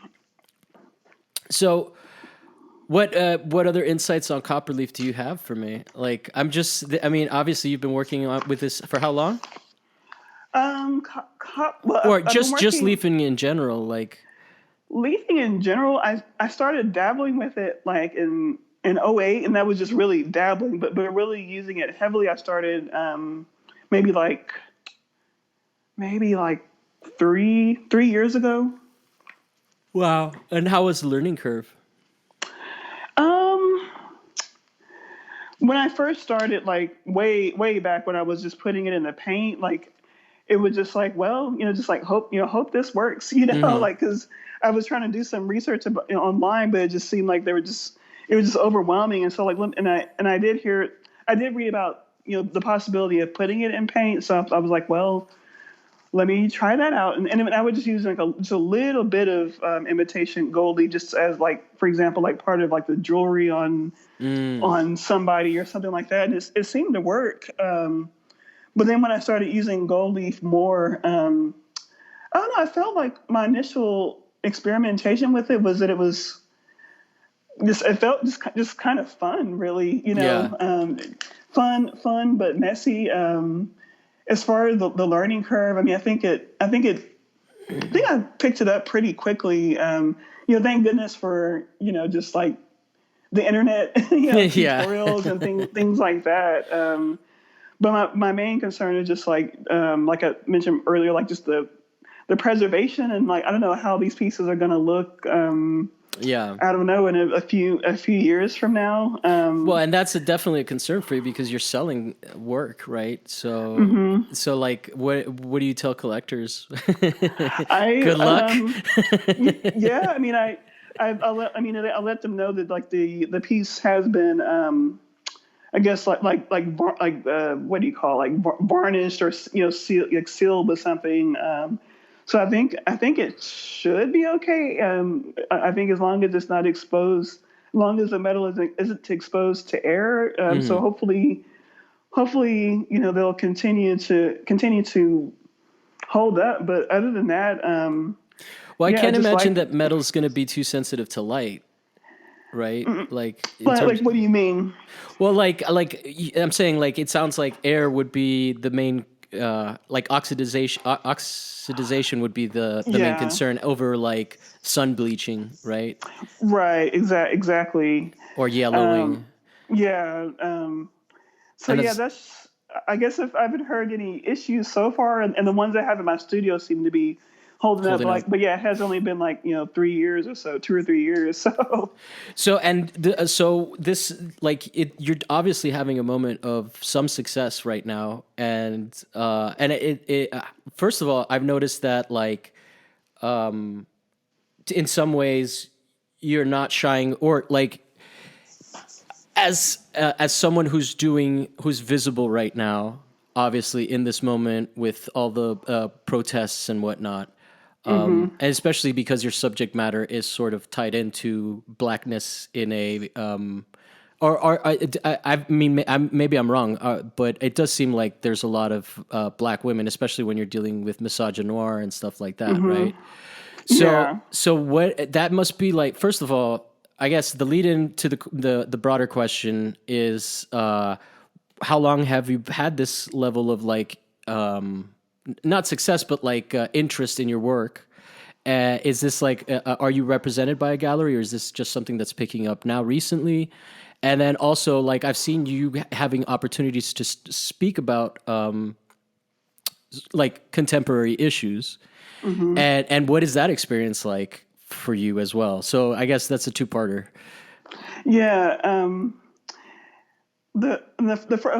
So what other insights on Copperleaf do you have for me? Like, obviously you've been working with this for how long? Or just leafing in general, like. Leafing in general, I started dabbling with it like in '08, and that was just really dabbling, but really using it heavily. I started maybe like maybe like three years ago. Wow. And how was the learning curve? Um, when I first started, like way back when I was just putting it in the paint, like it was just like, well, just like hope this works, Mm-hmm. like because I was trying to do some research about, online, but it just seemed like it was just overwhelming, and so like, and I did read about the possibility of putting it in paint, so I was like, well, let me try that out, and I would just use like just a little bit of imitation goldie, just as like, for example, like part of like the jewelry Mm. on somebody or something like that, and it seemed to work. But then when I started using gold leaf more, I don't know. I felt like my initial experimentation with it was that it was it felt just kind of fun, really. Yeah. Fun but messy. As far as the learning curve, I mean, I think I picked it up pretty quickly. Thank goodness for just like the internet, Yeah. tutorials and things like that. But my main concern is just like I mentioned earlier, like just the preservation, and like I don't know how these pieces are going to look. Yeah. I don't know in a few years from now. Well, and that's definitely a concern for you because you're selling work, right? So like, what do you tell collectors? I Good luck. yeah, I mean I let them know that like the piece has been I guess what do you call varnished or sealed with something. So I think it should be okay. I think as long as it's not exposed, as long as the metal isn't exposed to air. So Mhm. hopefully they'll continue to hold up. But other than that, Well, I yeah, can't just imagine that metal's going to be too sensitive to light, right? Like in like terms. what do you mean? Well, I'm saying, like it sounds like air would be the main, like oxidization would be the main Yeah, concern over like sun bleaching, right? right, exactly. Or Um, yellowing, yeah. So and yeah, it's that's. I guess if I haven't heard any issues so far, and the ones I have in my studio seem to be holding up. holding up. But yeah, it has only been like 3 years or so, 2 or 3 years. So So this like you're obviously having a moment of some success right now, and first of all, I've noticed that like in some ways you're not shying or like as someone who's visible right now, obviously in this moment with all the protests and whatnot, and especially because your subject matter is sort of tied into blackness in a I mean maybe I'm wrong, but it does seem like there's a lot of black women, especially when you're dealing with misogynoir and stuff like that, right? yeah. So what that must be like. First of all, I guess the lead in to the broader question is how long have you had this level of like not success but like interest in your work? Is this like are you represented by a gallery, or is this just something that's picking up now recently? And then also like I've seen you having opportunities to speak about like contemporary issues. hmm And what is that experience like for you as well? So I guess that's a two-parter. Yeah.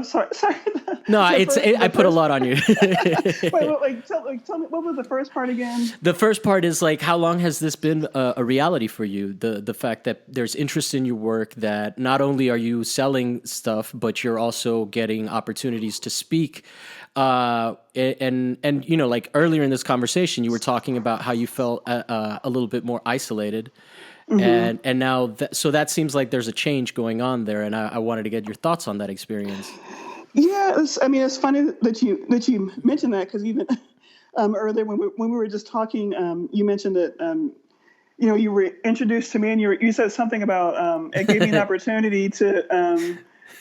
Sorry. No, I The put a first lot on you. tell me what was the first part again? The first part is like, how long has this been a reality for you? The fact that there's interest in your work, that not only are you selling stuff, but you're also getting opportunities to speak. And like earlier in this conversation, you were talking about how you felt a little bit more isolated. And now so that seems like there's a change going on there, and I wanted to get your thoughts on that experience. Yeah, I mean, it's funny that you mentioned that because even earlier when we were just talking, you mentioned that you were introduced to me and you said something about it gave me an opportunity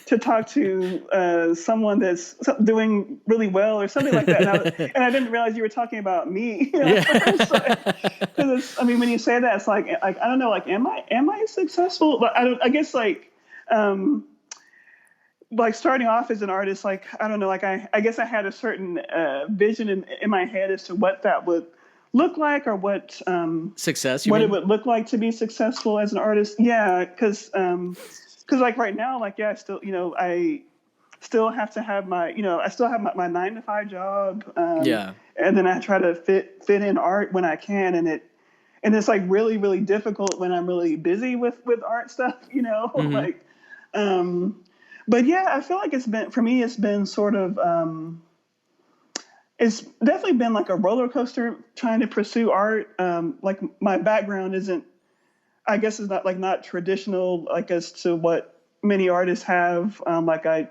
to talk to someone that's doing really well or something like that. And I didn't realize you were talking about me. Yeah. Because I mean, when you say that, it's like I don't know, like am I successful? But I guess like starting off as an artist, like I don't know, like I guess I had a certain vision in my head as to what that would look like, or what Success, what it would look like to be successful as an artist. Yeah, because like right now, like yeah, I still have to have my I still have my 9 to 5 job. Yeah. And then I try to fit in art when I can, and it's like really really difficult when I'm really busy with art stuff. Like. But yeah, I feel like it's been sort of, it's definitely been like a roller coaster trying to pursue art. Like my background I guess is not traditional, like as to what many artists have. Like I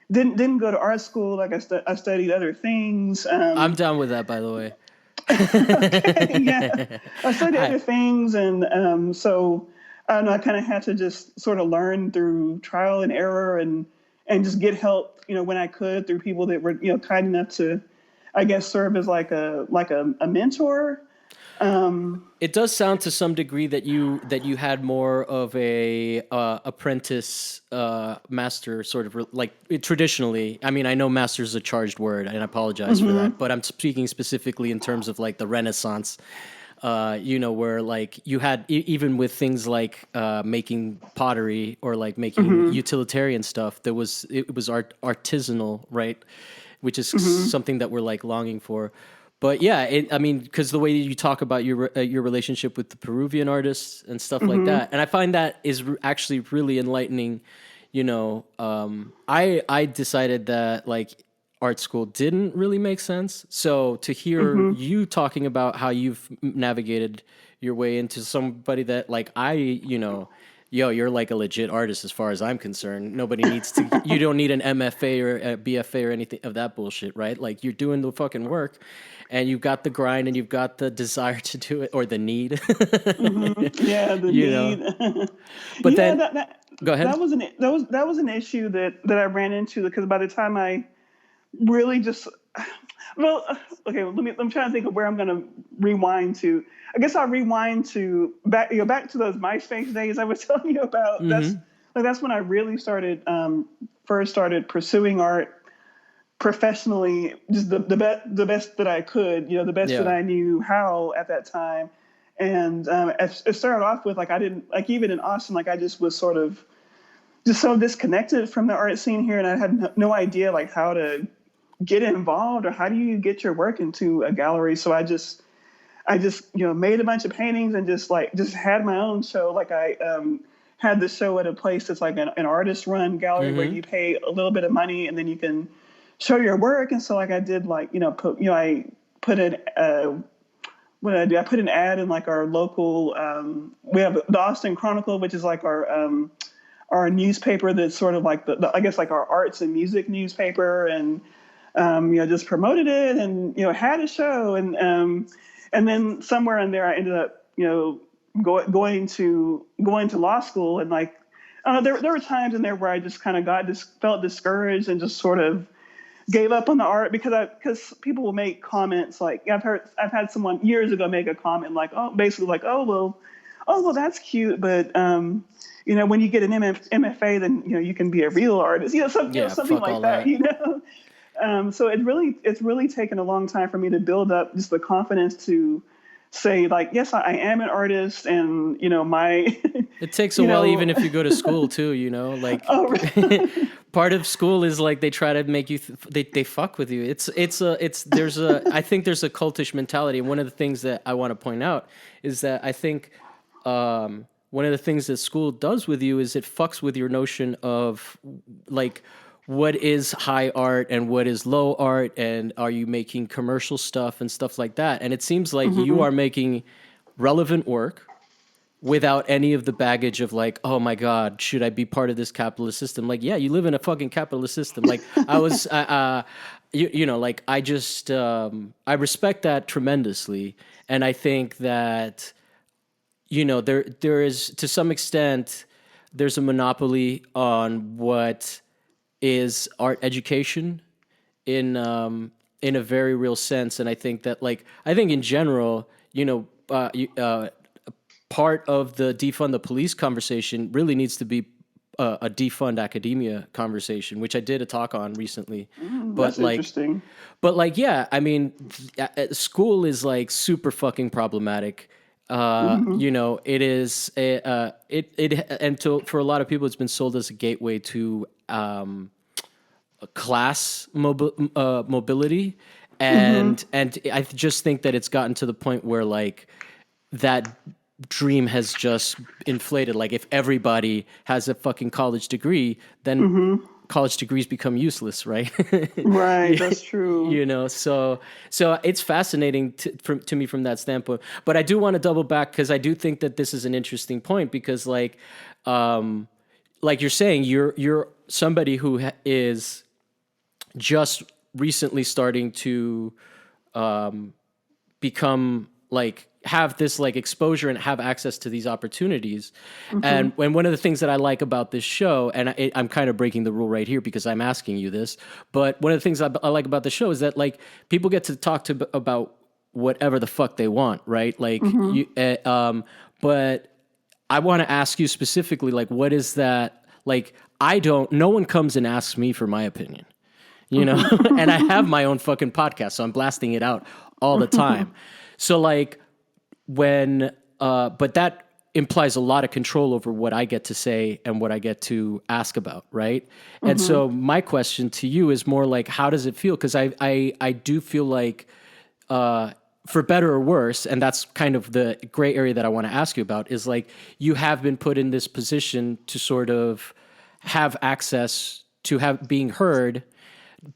didn't go to art school. Like I studied other things. I'm down with that, by the way. Okay, yeah, I studied Hi. other things, and so I don't know. I kind of had to just sort of learn through trial and error, and just get help, when I could, through people that were kind enough to, I guess, serve as like a mentor. It does sound to some degree that you had more of a apprentice master sort of like traditionally. I mean, I know master is a charged word, and I apologize for that, but I'm speaking specifically in terms of like the Renaissance. Where like you had even with things like making pottery or like making utilitarian stuff, it was artisanal, right? Which is something that we're like longing for. But yeah, I mean, because the way you talk about your relationship with the Peruvian artists and stuff like that, and I find that is actually really enlightening. I decided that like art school didn't really make sense. So to hear you talking about how you've navigated your way into somebody that like you're like a legit artist as far as I'm concerned. Nobody needs to, you don't need an MFA or a BFA or anything of that bullshit, right? Like you're doing the fucking work and you've got the grind and you've got the desire to do it or the need. Yeah, the you know, need. but Yeah, then go ahead. that was an issue that I ran into, because by the time I really just well okay, I'm trying to think of where I'm going to rewind to. I guess I'll rewind to back to those MySpace days I was telling you about. That's when I really started first started pursuing art professionally, just the best that I could, the best that I knew how at that time. And it started off with like I didn't like, even in Austin, like I just was sort of just so disconnected from the art scene here, and I had no idea like how to get involved or how do you get your work into a gallery. So I just made a bunch of paintings and just had my own show. Like I had this show at a place that's like an artist run gallery where you pay a little bit of money and then you can show your work. And so like I did I put an what did I do? I put an ad in like our local we have the Austin Chronicle, which is like our newspaper that's sort of like the I guess like our arts and music newspaper, and just promoted it and had a show, and then somewhere in there I ended up going to law school, and like there were times in there where I just kind of felt discouraged and just sort of gave up on the art, because people will make comments like I've had someone years ago make a comment like, basically like, oh well that's cute, but when you get an MFA, then you can be a real artist, something like that. So it's really taken a long time for me to build up just the confidence to say like, yes, I am an artist, and my it takes a while, even if you go to school too, like part of school is like they try to make you they fuck with you. I think there's a cultish mentality, and one of the things that I want to point out is that I think one of the things that school does with you is it fucks with your notion of like what is high art and what is low art, and are you making commercial stuff and stuff like that. And it seems like you are making relevant work without any of the baggage of like, oh my God, should I be part of this capitalist system? Like, yeah, you live in a fucking capitalist system. Like I was, like I just, I respect that tremendously. And I think that, there is, to some extent, there's a monopoly on what is art education in a very real sense. And I think that, like, I think in general, part of the defund the police conversation really needs to be a defund academia conversation, which I did a talk on recently. That's interesting. But like, yeah, I mean, school is like super fucking problematic. It is for a lot of people, it's been sold as a gateway to class mobility, and I just think that it's gotten to the point where like that dream has just inflated. Like, if everybody has a fucking college degree, then college degrees become useless, right? Right, that's true. So it's fascinating to me from that standpoint. But I do want to double back, because I do think that this is an interesting point, because like you're saying, you're somebody who is just recently starting to become like, have this like exposure and have access to these opportunities. And when one of the things that I like about this show, and I'm kind of breaking the rule right here because I'm asking you this, but one of the things I like about the show is that like people get to talk about whatever the fuck they want, right? Like but I want to ask you specifically, like, what is that? Like, no one comes and asks me for my opinion, and I have my own fucking podcast, so I'm blasting it out all the time. So like, but that implies a lot of control over what I get to say and what I get to ask about, right? And so my question to you is more like, how does it feel? Because I do feel like, for better or worse, and that's kind of the gray area that I want to ask you about, is like, you have been put in this position to sort of have access to being heard,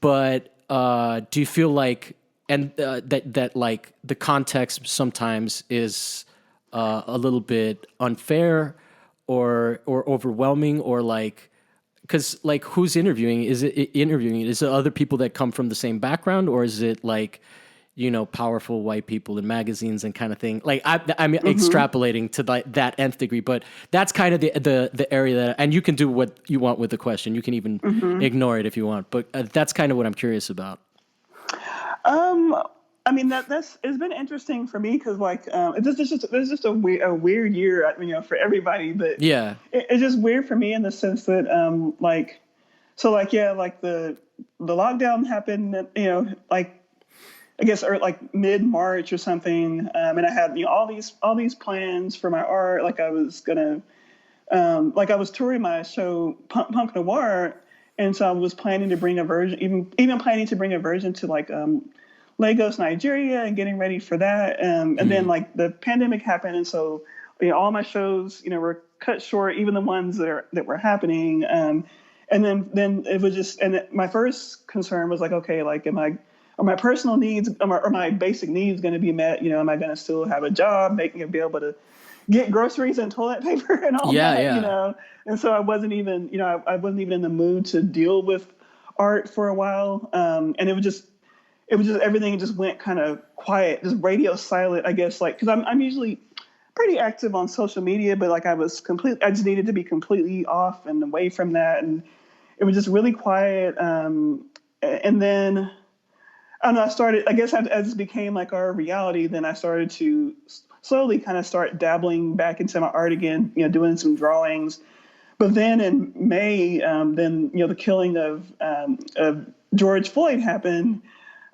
but do you feel like, and that like the context sometimes is a little bit unfair or overwhelming, or like, because like, who's interviewing? Is it other people that come from the same background, or is it like, powerful white people in magazines and kind of thing? Like, I'm extrapolating to that nth degree, but that's kind of the area that, and you can do what you want with the question. You can even ignore it if you want, but that's kind of what I'm curious about. I mean, that's it's been interesting for me, because like it's just a weird year, for everybody. But yeah, it's just weird for me in the sense that the lockdown happened, like, I guess, or like mid-March or something, and I had all these plans for my art. Like, I was gonna I was touring my show Punk Noir. And so I was planning to bring a version, even planning to bring a version to like Lagos, Nigeria, and getting ready for that. And then like the pandemic happened, and so all my shows were cut short, even the ones that were happening. And then it was just, and my first concern was like, okay, like, are my personal needs, or my basic needs going to be met? Am I going to still have a job, be able to get groceries and toilet paper and all that, And so I wasn't even, I wasn't even in the mood to deal with art for a while. And it was just everything just went kind of quiet, just radio silent, I guess, like, cause I'm usually pretty active on social media, but like I just needed to be completely off and away from that. And it was just really quiet. And then, I don't know, I guess as it became like our reality, then I started to slowly kind of start dabbling back into my art again, doing some drawings. But then in May, the killing of George Floyd happened.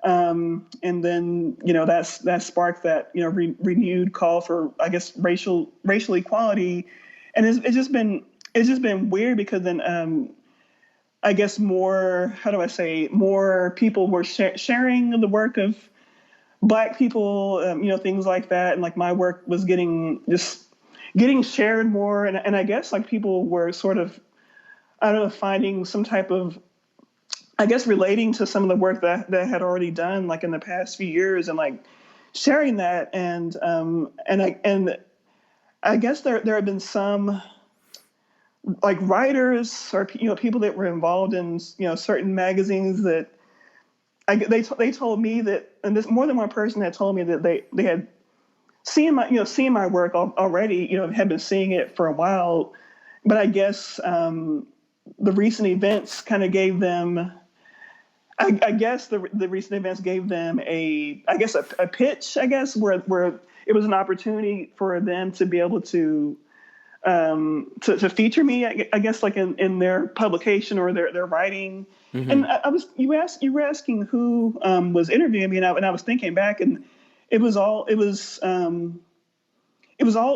And then, that sparked that, renewed call for, I guess, racial equality. And it's just been weird, because then, I guess more people were sharing the work of Black people, things like that. And like my work was getting shared more. And I guess like people were sort of, I don't know, finding some type of, I guess, relating to some of the work that had already done like in the past few years, and like sharing that. And I guess there have been some like writers or, people that were involved in, certain magazines that they told me that, and this more than one person had told me that they had seen my work already, had been seeing it for a while, but I guess recent events kind of gave them. I guess the recent events gave them a pitch, I guess, where it was an opportunity for them to be able to feature me, I guess, like in their publication or their writing. Mm-hmm. And you were asking who was interviewing me, and I was thinking back, and it was all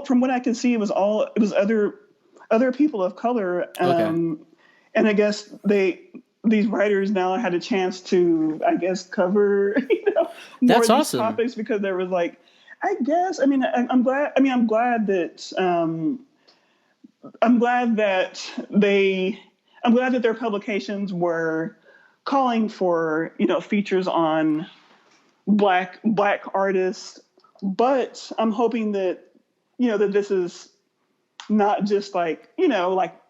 from what I can see, it was other people of color. And I guess these writers now had a chance to, I guess, cover, more of these topics, because there was like, I guess, I'm glad that their publications were calling for, features on black artists, but I'm hoping that, that this is not just like, like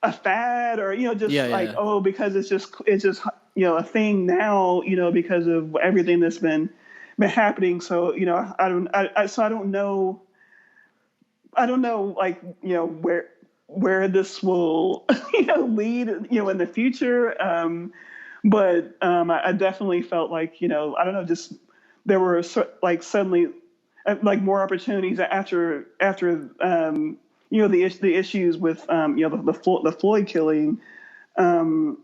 a fad, or because it's just a thing now, because of everything that's been happening. So I don't know like where this will lead in the future, but I definitely felt like I don't know, just there were like suddenly like more opportunities after the issues with the Floyd killing, and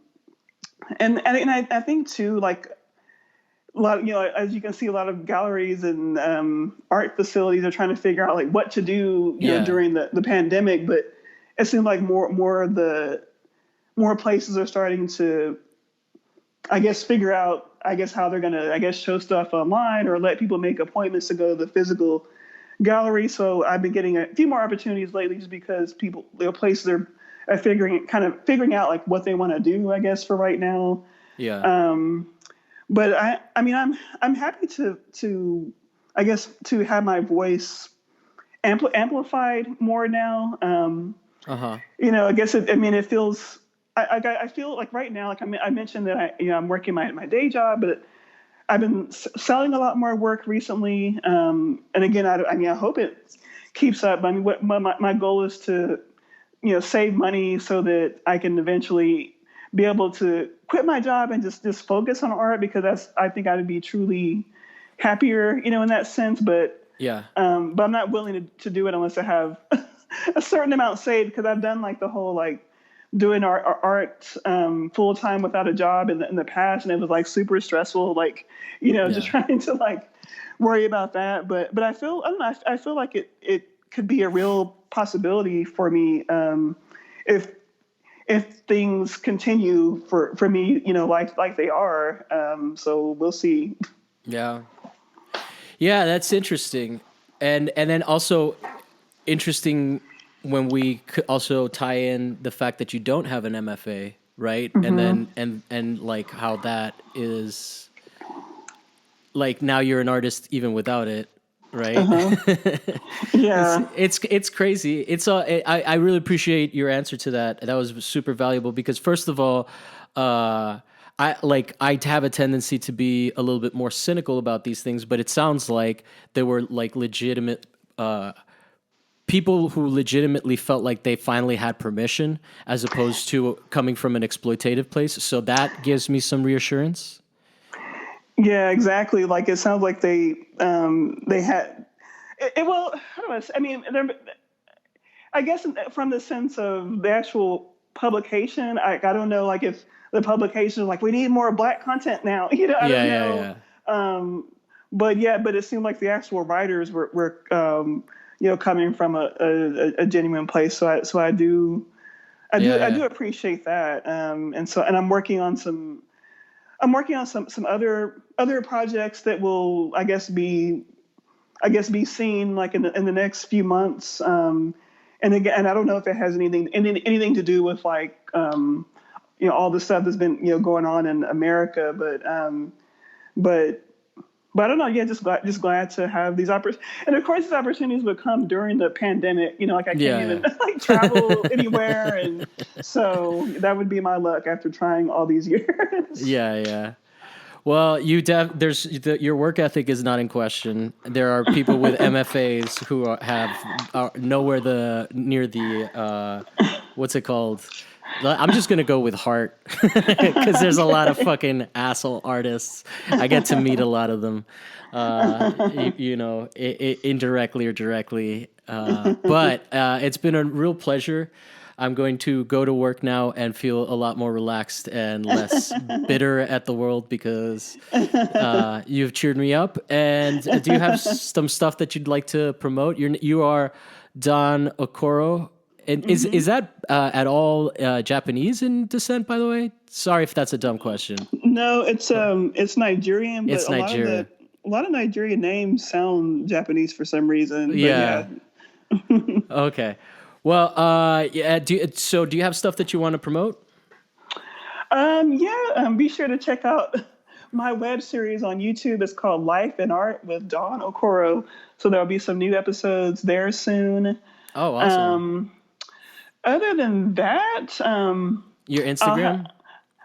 I think too, like a lot, as you can see, a lot of galleries and art facilities are trying to figure out like what to do during the pandemic, but it seems like more places are starting to, I guess, figure out, I guess, how they're gonna, show stuff online or let people make appointments to go to the physical gallery. So I've been getting a few more opportunities lately, just because places are figuring out like what they want to do, I guess, for right now. Yeah. But I'm happy to I guess to have my voice amplified more now. I guess it feels. I feel like right now, like I mentioned that I'm working my day job, but I've been selling a lot more work recently. And again, I hope it keeps up. I mean, what my goal is to, save money so that I can eventually be able to quit my job and just focus on art, because I think I would be truly happier, in that sense. But yeah. But I'm not willing to do it unless I have a certain amount saved, because I've done like the whole like doing art full time without a job in the past, and it was like super stressful, like just trying to like worry about that. But I feel like it could be a real possibility for me if things continue for me, like they are. So we'll see. Yeah, that's interesting, and then also interesting when we could also tie in the fact that you don't have an MFA, right? Mm-hmm. And then and like how that is, like now you're an artist even without it, right? Yeah, it's crazy. It's I really appreciate your answer to that. That was super valuable, because first of all, I have a tendency to be a little bit more cynical about these things, but it sounds like there were like legitimate people who legitimately felt like they finally had permission, as opposed to coming from an exploitative place. So that gives me some reassurance. Yeah, exactly. Like it sounds like they had it. Well, how do I say? I mean, I guess from the sense of the actual publication, I don't know, like if the publication is like, we need more Black content now. I don't know. Yeah. But it seemed like the actual writers were coming from a genuine place. So I do appreciate that. And I'm working on some other projects that will, I guess, be seen like in the next few months. And again, I don't know if it has anything to do with like all the stuff that's been going on in America, but I don't know. Yeah, just glad to have these opportunities. And of course, these opportunities would come during the pandemic. Like I can't even like travel anywhere, and so that would be my luck after trying all these years. Yeah. Well, your work ethic is not in question. There are people with MFAs who are nowhere near the what's it called? I'm just gonna go with heart because there's a lot of fucking asshole artists. I get to meet a lot of them, indirectly or directly. But it's been a real pleasure. I'm going to go to work now and feel a lot more relaxed and less bitter at the world because you've cheered me up. And do you have some stuff that you'd like to promote? You are Dawn Okoro. And is that at all Japanese in descent, by the way? Sorry if that's a dumb question. No, it's Nigerian, but it's Nigerian. A lot of Nigerian names sound Japanese for some reason. But yeah. Okay. Well, yeah. Do you have stuff that you want to promote? Be sure to check out my web series on YouTube. It's called Life and Art with Dawn Okoro. So there'll be some new episodes there soon. Oh, awesome. Other than that, your Instagram?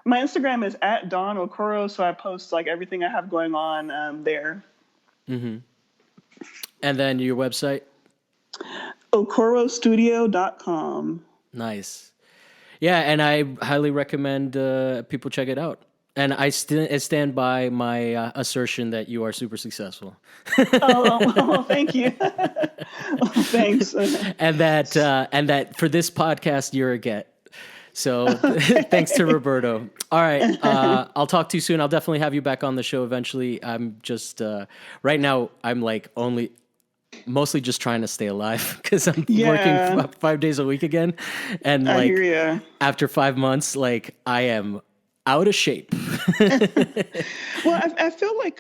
My Instagram is at Dawn Okoro, so I post like everything I have going on there. Mm-hmm. And then your website? okorostudio.com. Nice. Yeah, and I highly recommend people check it out. And I stand by my assertion that you are super successful. Thank you. Thanks. And that for this podcast you're a get. So thanks to Roberto. All right, I'll talk to you soon. I'll definitely have you back on the show eventually. I'm just right now I'm like mostly just trying to stay alive because I'm working 5 days a week again, and like I hear ya. After 5 months, like I am out of shape. Well, I feel like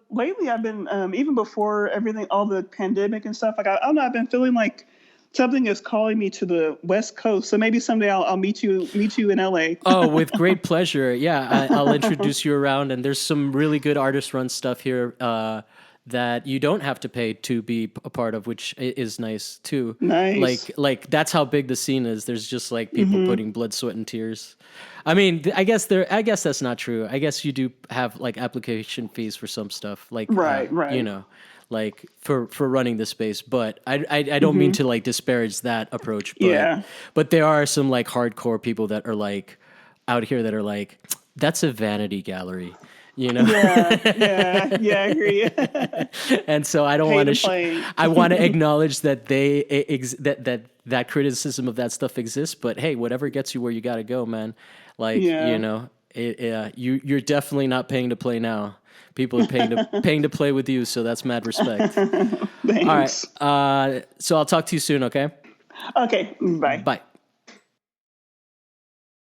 lately I've been even before everything, all the pandemic and stuff. Like I don't know, I've been feeling like something is calling me to the West Coast. So maybe someday I'll meet you in LA. Oh, with great pleasure. Yeah, I'll introduce you around, and there's some really good artist-run stuff here that you don't have to pay to be a part of, which is nice too. Nice. Like that's how big the scene is. There's just like people putting blood, sweat, and tears. I mean, I guess that's not true. I guess you do have like application fees for some stuff, like right. You know, like for running the space. But I don't mean to like disparage that approach. But, but there are some like hardcore people that are like out here that are like, that's a vanity gallery. You know? Yeah, I agree. And so I don't want to. I want to acknowledge that that criticism of that stuff exists. But hey, whatever gets you where you got to go, man. Like you know, you're definitely not paying to play now. People are paying to play with you, so that's mad respect. Thanks. All right. So I'll talk to you soon. Okay. Okay. Bye. Bye.